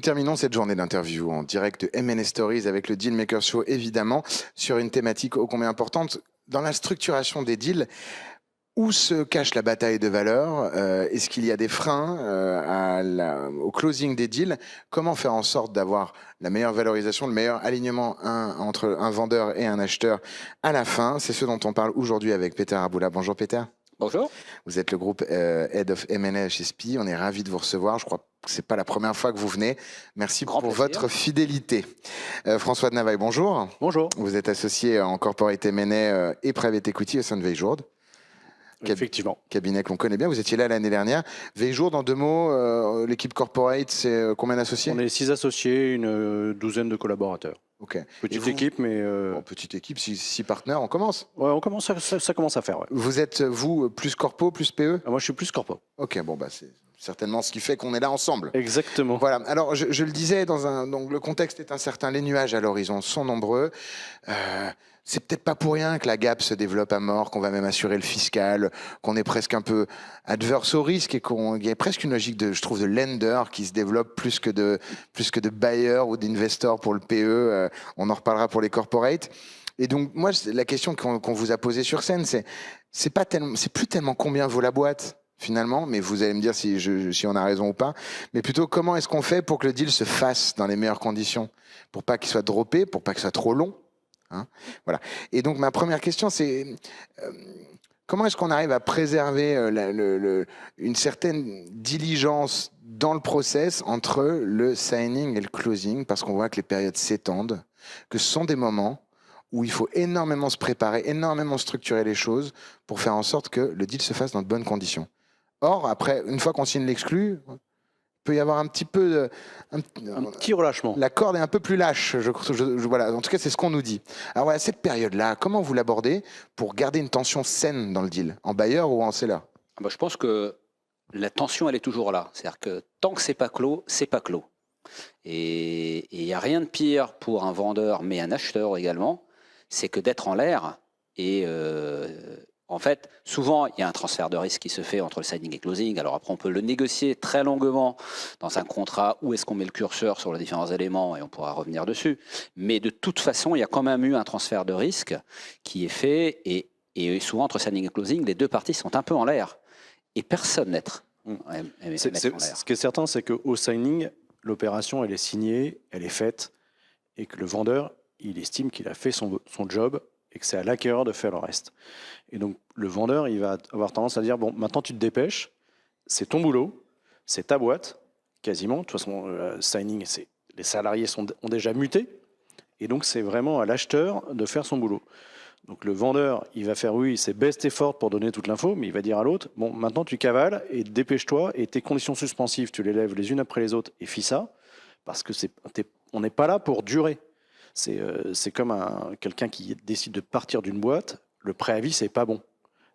terminons cette journée d'interview en direct de M&A Stories avec le Dealmaker Show, évidemment, sur une thématique ô combien importante. Dans la structuration des deals, où se cache la bataille de valeur? Est-ce qu'il y a des freins au closing des deals? Comment faire en sorte d'avoir la meilleure valorisation, le meilleur alignement entre un vendeur et un acheteur à la fin? C'est ce dont on parle aujourd'hui avec Peter Aboula. Bonjour Peter. Bonjour. Vous êtes le groupe Head of M&A chez SPIE. On est ravis de vous recevoir. Je crois que ce n'est pas la première fois que vous venez. Merci pour votre fidélité. François de Navaille, bonjour. Bonjour. Vous êtes associé en corporate M&A et private equity au sein de Veiljourde. Effectivement. Cabinet qu'on connaît bien. Vous étiez là l'année dernière. Veiljourde, en 2 mots, l'équipe corporate, c'est combien d'associés? On est 6 associés, une douzaine de collaborateurs. Ok. Petite équipe, mais... Bon, petite équipe, 6 partenaires, on commence. Ouais, ça commence à faire. Ouais. Vous êtes, vous, plus corpo, plus PE? Moi, je suis plus corpo. Ok, bon, bah, c'est certainement ce qui fait qu'on est là ensemble. Exactement. Voilà, alors je le disais, donc le contexte est incertain, les nuages à l'horizon sont nombreux. C'est peut-être pas pour rien que la gap se développe à mort, qu'on va même assurer le fiscal, qu'on est presque un peu adverse au risque et qu'il y a presque une logique je trouve, de lender qui se développe plus que de buyer ou d'investor pour le PE. On en reparlera pour les corporates. Et donc, moi, la question qu'on vous a posée sur scène, c'est plus tellement combien vaut la boîte, finalement, mais vous allez me dire si on a raison ou pas, mais plutôt comment est-ce qu'on fait pour que le deal se fasse dans les meilleures conditions, pour pas qu'il soit droppé, pour pas qu'il soit trop long. Hein, voilà. Et donc ma première question, c'est comment est-ce qu'on arrive à préserver une certaine diligence dans le process entre le signing et le closing, parce qu'on voit que les périodes s'étendent, que ce sont des moments où il faut énormément se préparer, énormément structurer les choses pour faire en sorte que le deal se fasse dans de bonnes conditions. Or, après, une fois qu'on signe l'exclu, il peut y avoir un petit peu un petit relâchement. La corde est un peu plus lâche. Voilà. En tout cas, c'est ce qu'on nous dit. Alors voilà, cette période-là, comment vous l'abordez pour garder une tension saine dans le deal, en buyer ou en seller? Je pense que la tension, elle est toujours là. C'est-à-dire que tant que c'est pas clos, c'est pas clos. Et il n'y a rien de pire pour un vendeur, mais un acheteur également, c'est que d'être en l'air et... en fait, souvent, il y a un transfert de risque qui se fait entre le signing et le closing. Alors après, on peut le négocier très longuement dans un contrat où est-ce qu'on met le curseur sur les différents éléments et on pourra revenir dessus. Mais de toute façon, il y a quand même eu un transfert de risque qui est fait et souvent, entre signing et closing, les deux parties sont un peu en l'air et personne n'est en l'air. Ce qui est certain, c'est qu'au signing, l'opération, elle est signée, elle est faite et que le vendeur, il estime qu'il a fait son job et que c'est à l'acquéreur de faire le reste. Et donc, le vendeur, il va avoir tendance à dire, bon, maintenant tu te dépêches, c'est ton boulot, c'est ta boîte, quasiment. De toute façon, le signing, les salariés ont déjà muté. Et donc, c'est vraiment à l'acheteur de faire son boulot. Donc, le vendeur, il va faire, oui, c'est best effort pour donner toute l'info, mais il va dire à l'autre, bon, maintenant tu cavales et dépêche-toi et tes conditions suspensives, tu les lèves les unes après les autres et fis ça, parce que on n'est pas là pour durer. C'est comme quelqu'un qui décide de partir d'une boîte, le préavis, c'est pas bon.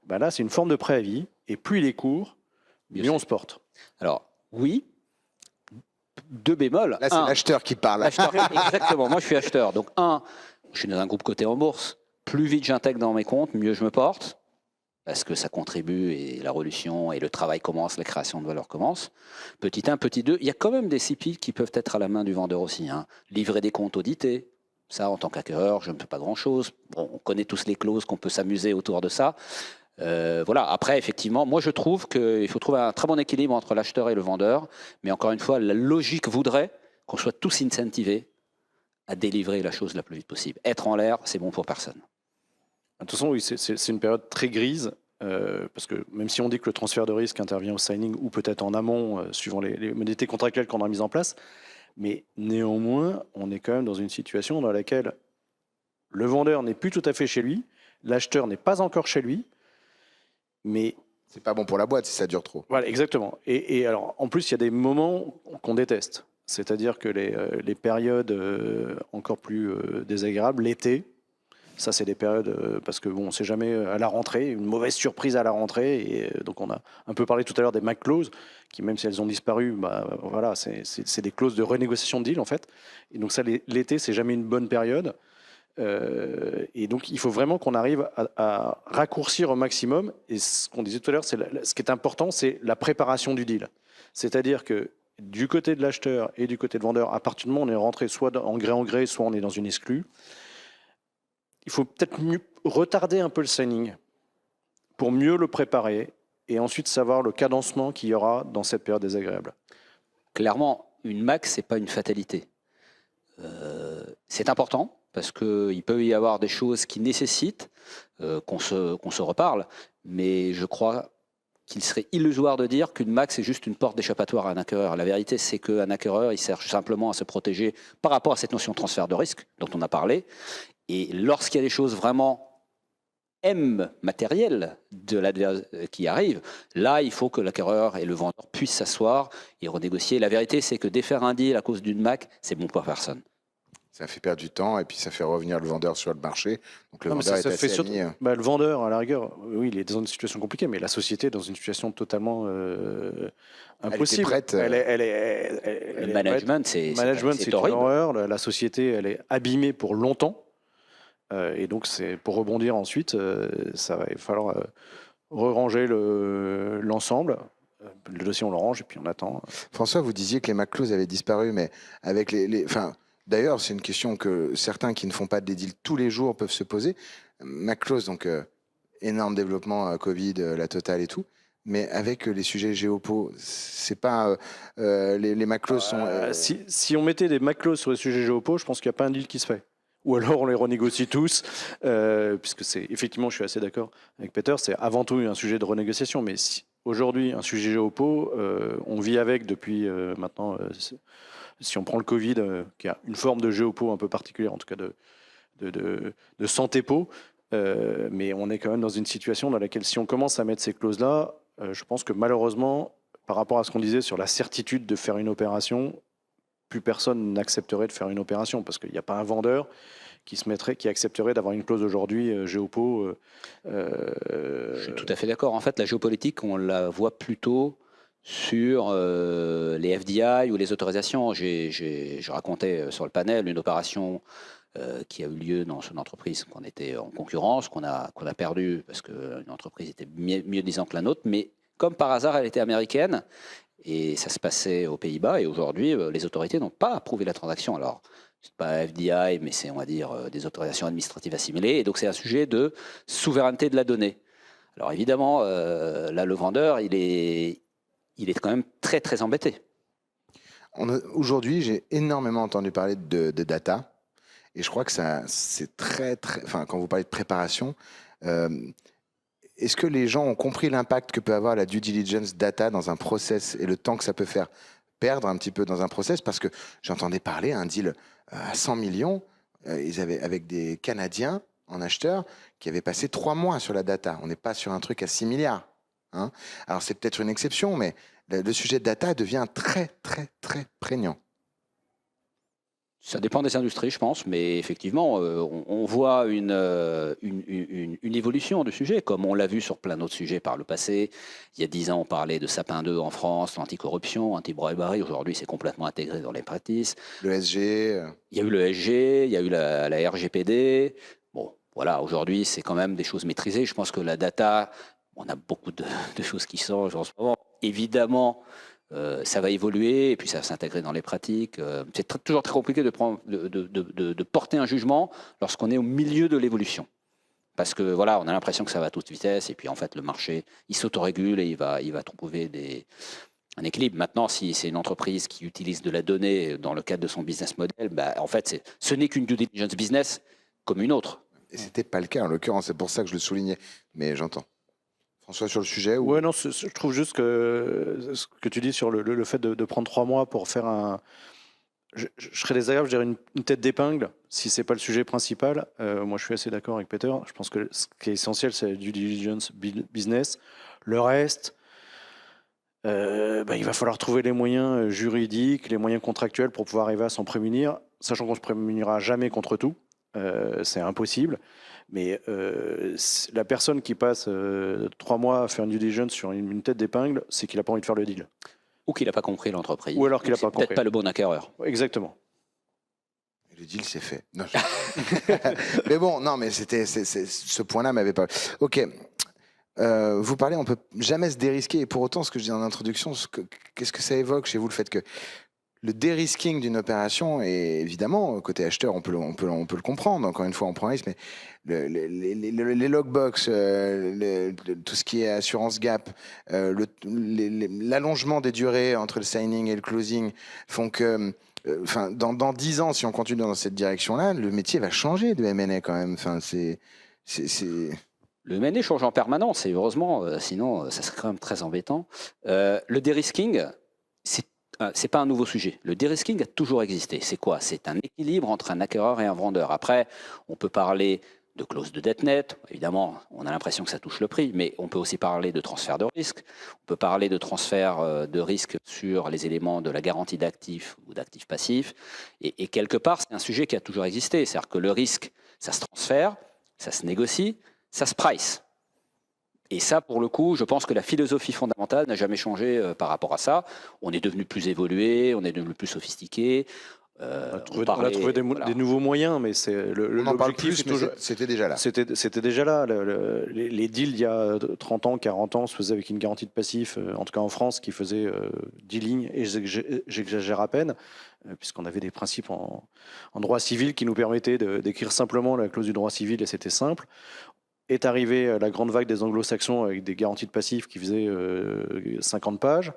Là, c'est une forme de préavis, et plus il est court, mieux on se porte. Alors, oui, 2 bémols. Là, c'est l'acheteur qui parle. Exactement, moi je suis acheteur. Donc, je suis dans un groupe coté en bourse. Plus vite j'intègre dans mes comptes, mieux je me porte, parce que ça contribue, et la révolution, et le travail commence, la création de valeur commence. Petit 1, petit 2, il y a quand même des CP qui peuvent être à la main du vendeur aussi. Livrer des comptes audités. Ça, en tant qu'acquéreur, je ne fais pas grand-chose. Bon, on connaît tous les clauses, qu'on peut s'amuser autour de ça. Voilà. Après, effectivement, moi, je trouve qu'il faut trouver un très bon équilibre entre l'acheteur et le vendeur. Mais encore une fois, la logique voudrait qu'on soit tous incentivés à délivrer la chose la plus vite possible. Être en l'air, c'est bon pour personne. De toute façon, oui, c'est une période très grise. Parce que même si on dit que le transfert de risque intervient au signing ou peut-être en amont, suivant les modalités contractuelles qu'on a mises en place, mais néanmoins, on est quand même dans une situation dans laquelle le vendeur n'est plus tout à fait chez lui, l'acheteur n'est pas encore chez lui, mais... C'est pas bon pour la boîte si ça dure trop. Voilà, exactement. Et alors, en plus, il y a des moments qu'on déteste. C'est-à-dire que les périodes encore plus désagréables, l'été, ça, c'est des périodes, parce que bon, on ne sait jamais à la rentrée, une mauvaise surprise à la rentrée. Et donc, on a un peu parlé tout à l'heure des MAC clauses, qui, même si elles ont disparu, voilà, c'est des clauses de renégociation de deal, en fait. Et donc, ça, l'été, c'est jamais une bonne période. Et donc, il faut vraiment qu'on arrive à raccourcir au maximum. Et ce qu'on disait tout à l'heure, ce qui est important, c'est la préparation du deal. C'est-à-dire que, Du côté de l'acheteur et du côté de vendeur, à partir du moment où on est rentré soit en gré, soit on est dans une exclue, il faut peut-être retarder un peu le signing pour mieux le préparer et ensuite savoir le cadencement qu'il y aura dans cette période désagréable. Clairement, une MAC, ce n'est pas une fatalité. C'est important parce qu'il peut y avoir des choses qui nécessitent qu'on se reparle, mais je crois qu'il serait illusoire de dire qu'une MAC, c'est juste une porte d'échappatoire à un acquéreur. La vérité, c'est qu'un acquéreur, il cherche simplement à se protéger par rapport à cette notion de transfert de risque dont on a parlé. Et lorsqu'il y a des choses vraiment matérielles qui arrivent, là, il faut que l'acquéreur et le vendeur puissent s'asseoir et renégocier. La vérité, c'est que défaire un deal à cause d'une MAC, c'est bon pour personne. Ça fait perdre du temps et puis ça fait revenir le vendeur sur le marché. Donc le Non, vendeur est ça fait assez surtout, ami. le vendeur, à la rigueur, oui, il est dans une situation compliquée, mais la société est dans une situation totalement impossible. prête, Le management, c'est une horrible. horreur. La société, elle est abîmée pour longtemps. Et donc, pour rebondir ensuite, il va falloir re-ranger l'ensemble. Le dossier, on le range et puis on attend. François, vous disiez que les MAC clauses avaient disparu, mais avec d'ailleurs, c'est une question que certains qui ne font pas des deals tous les jours peuvent se poser. MAC clause, donc énorme développement, Covid, la totale et tout. Mais avec les sujets géopo, c'est pas les MAC clauses sont. Si on mettait des MAC clauses sur les sujets géopo, je pense qu'il n'y a pas un deal qui se fait. Ou alors on les renégocie tous, puisque effectivement, je suis assez d'accord avec Peter, c'est avant tout un sujet de renégociation. Mais aujourd'hui, un sujet géopo, on vit avec depuis maintenant. Si on prend le Covid, qui a une forme de géopo un peu particulière, en tout cas de santé-po, mais on est quand même dans une situation dans laquelle, si on commence à mettre ces clauses-là, je pense que malheureusement, par rapport à ce qu'on disait sur la certitude de faire une opération, plus personne n'accepterait de faire une opération, parce qu'il n'y a pas un vendeur qui accepterait d'avoir une clause aujourd'hui géopo. Je suis tout à fait d'accord. En fait, la géopolitique, on la voit plutôt sur les FDI ou les autorisations. Je racontais sur le panel une opération qui a eu lieu dans une entreprise qu'on était en concurrence, qu'on a perdu parce qu'une entreprise était mieux disant que la nôtre, mais comme par hasard, elle était américaine et ça se passait aux Pays-Bas. Et aujourd'hui, les autorités n'ont pas approuvé la transaction. Alors, c'est pas FDI, mais c'est, on va dire, des autorisations administratives assimilées. Et donc, c'est un sujet de souveraineté de la donnée. Alors, évidemment, là, le vendeur, il est quand même très, très embêté. Aujourd'hui, j'ai énormément entendu parler de data. Et je crois que c'est très, très. Enfin, quand vous parlez de préparation, est-ce que les gens ont compris l'impact que peut avoir la due diligence data dans un process et le temps que ça peut faire perdre un petit peu dans un process? Parce que j'entendais parler un deal à 100 millions, ils avaient, avec des Canadiens en acheteurs qui avaient passé 3 mois sur la data. On n'est pas sur un truc à 6 milliards. Hein. Alors, c'est peut-être une exception, mais le sujet de data devient très, très, très prégnant. Ça dépend des industries, je pense, mais effectivement, on voit une évolution du sujet, comme on l'a vu sur plein d'autres sujets par le passé. Il y a 10 ans, on parlait de Sapin 2 en France, l'anticorruption, anti-bribery. Aujourd'hui, c'est complètement intégré dans les pratiques. Le SG. Il y a eu le SG, il y a eu la RGPD. Bon, voilà, aujourd'hui, c'est quand même des choses maîtrisées. Je pense que la data, on a beaucoup de choses qui changent en ce moment. Évidemment, ça va évoluer et puis ça va s'intégrer dans les pratiques. C'est toujours très compliqué de porter un jugement lorsqu'on est au milieu de l'évolution. Parce que voilà, on a l'impression que ça va à toute vitesse et puis en fait le marché, il s'autorégule et il va trouver un équilibre. Maintenant, si c'est une entreprise qui utilise de la donnée dans le cadre de son business model, en fait, ce n'est qu'une due diligence business comme une autre. Et ce n'était pas le cas en l'occurrence, c'est pour ça que je le soulignais. Mais j'entends. François, sur le sujet ou... Ouais, non, je trouve juste que ce que tu dis sur le fait de prendre 3 mois pour faire un... Je serais désagréable, je dirais une tête d'épingle, si ce n'est pas le sujet principal. Moi, je suis assez d'accord avec Peter. Je pense que ce qui est essentiel, c'est la due diligence business. Le reste, il va falloir trouver les moyens juridiques, les moyens contractuels pour pouvoir arriver à s'en prémunir, sachant qu'on ne se prémunira jamais contre tout. C'est impossible. Mais la personne qui passe 3 mois à faire une due diligence sur une tête d'épingle, c'est qu'il n'a pas envie de faire le deal. Ou qu'il n'a pas compris l'entreprise. Ou alors qu'il n'a pas compris. Peut-être pas le bon acquéreur. Exactement. Le deal, c'est fait. Non, mais bon, non, mais ce point-là m'avait pas... Ok. vous parlez, on ne peut jamais se dérisquer. Et pour autant, ce que je dis en introduction, qu'est-ce que ça évoque chez vous, le fait que le dérisking d'une opération, et évidemment, côté acheteur, on peut le comprendre. Encore une fois, on prend un risque, mais les logbox, tout ce qui est assurance gap, l'allongement des durées entre le signing et le closing font que, dans 10 ans, si on continue dans cette direction-là, le métier va changer de M&A quand même. Le M&A change en permanence, et heureusement, sinon, ça serait quand même très embêtant. Le dérisking, c'est pas un nouveau sujet. Le dérisking a toujours existé. C'est quoi? C'est un équilibre entre un acquéreur et un vendeur. Après, on peut parler de clause de dette nette. Évidemment, on a l'impression que ça touche le prix, mais on peut aussi parler de transfert de risque. On peut parler de transfert de risque sur les éléments de la garantie d'actifs ou d'actifs passifs. Et quelque part, c'est un sujet qui a toujours existé. C'est-à-dire que le risque, ça se transfère, ça se négocie, ça se price. Et ça, pour le coup, je pense que la philosophie fondamentale n'a jamais changé par rapport à ça. On est devenu plus évolué, on est devenu plus sophistiqué. On a trouvé des nouveaux moyens, mais on en parle plus, mais c'était déjà là. C'était déjà là. Les deals, il y a 30 ans, 40 ans, se faisaient avec une garantie de passif, en tout cas en France, qui faisait 10 lignes, et j'exagère à peine, puisqu'on avait des principes en droit civil qui nous permettaient d'écrire simplement la clause du droit civil, et c'était simple. Est arrivée la grande vague des anglo-saxons avec des garanties de passifs qui faisaient 50 pages.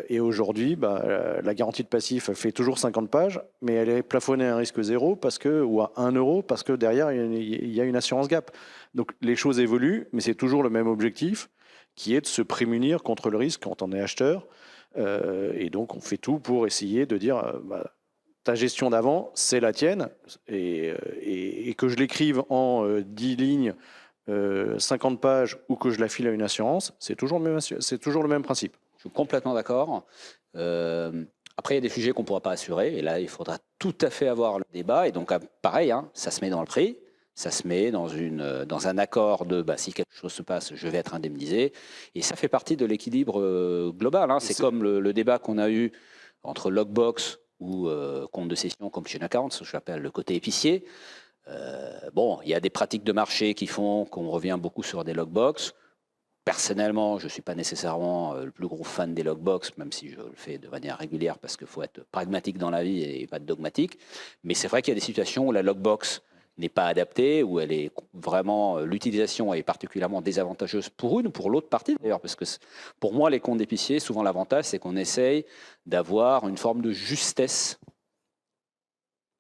Et aujourd'hui, la garantie de passif fait toujours 50 pages, mais elle est plafonnée à un risque zéro ou à 1 euro parce que derrière, il y a une assurance gap. Donc les choses évoluent, mais c'est toujours le même objectif qui est de se prémunir contre le risque quand on est acheteur. Et donc on fait tout pour essayer de dire ta gestion d'avant, c'est la tienne, et que je l'écrive en 10 lignes, 50 pages, ou que je la file à une assurance, c'est toujours le même principe. Je suis complètement d'accord. Après, il y a des sujets qu'on ne pourra pas assurer, et là, il faudra tout à fait avoir le débat. Et donc, pareil, ça se met dans le prix, ça se met dans un accord de si quelque chose se passe, je vais être indemnisé. Et ça fait partie de l'équilibre global. C'est comme le débat qu'on a eu entre Logbox ou compte de cession, completion account, ce que j'appelle le côté épicier. Il y a des pratiques de marché qui font qu'on revient beaucoup sur des logbox. Personnellement, je ne suis pas nécessairement le plus gros fan des logbox, même si je le fais de manière régulière parce qu'il faut être pragmatique dans la vie et pas dogmatique. Mais c'est vrai qu'il y a des situations où la logbox n'est pas adaptée, où elle est vraiment, l'utilisation est particulièrement désavantageuse pour une ou pour l'autre partie d'ailleurs, parce que pour moi, les comptes d'épicier, souvent l'avantage, c'est qu'on essaye d'avoir une forme de justesse.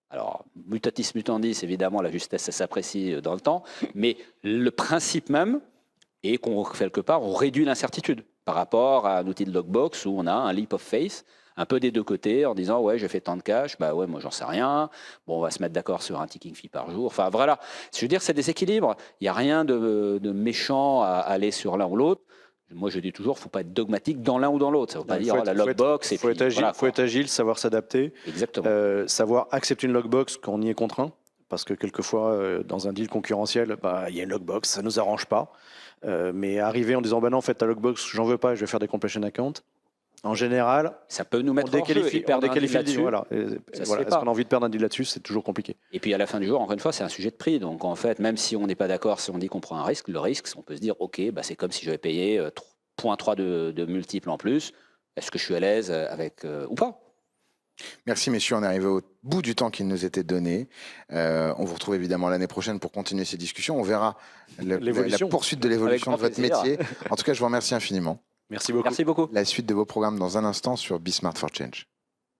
Alors, mutatis mutandis, évidemment, la justesse, ça s'apprécie dans le temps, mais le principe même est qu'on, quelque part, on réduit l'incertitude par rapport à un outil de logbox où on a un leap of faith, un peu des deux côtés, en disant ouais, j'ai fait tant de cash, ouais, moi j'en sais rien, bon, on va se mettre d'accord sur un ticking fee par jour, enfin voilà. Je veux dire, c'est des équilibres, il n'y a rien de méchant à aller sur l'un ou l'autre. Moi, je dis toujours, il ne faut pas être dogmatique dans l'un ou dans l'autre. Ça ne veut pas dire la logbox. Il faut être agile, savoir s'adapter. Exactement. Savoir accepter une logbox quand on y est contraint. Parce que quelquefois, dans un deal concurrentiel, il y a une logbox, ça ne nous arrange pas. Mais arriver en disant, non, en fait, ta logbox, j'en veux pas, je vais faire des completion accounts. En général, ça peut nous mettre en jeu et perdre un deal là-dessus. Est-ce qu'on a envie de perdre un deal là-dessus? C'est toujours compliqué. Et puis à la fin du jour, encore une fois, c'est un sujet de prix. Donc en fait, même si on n'est pas d'accord, si on dit qu'on prend un risque, le risque, on peut se dire, ok, c'est comme si j'avais payé 0,3 de multiple en plus. Est-ce que je suis à l'aise avec ou pas? Merci messieurs, on est arrivé au bout du temps qu'il nous était donné. On vous retrouve évidemment l'année prochaine pour continuer ces discussions. On verra la poursuite de l'évolution de votre métier. En tout cas, je vous remercie infiniment. Merci beaucoup. Merci beaucoup. La suite de vos programmes dans un instant sur Be Smart for Change.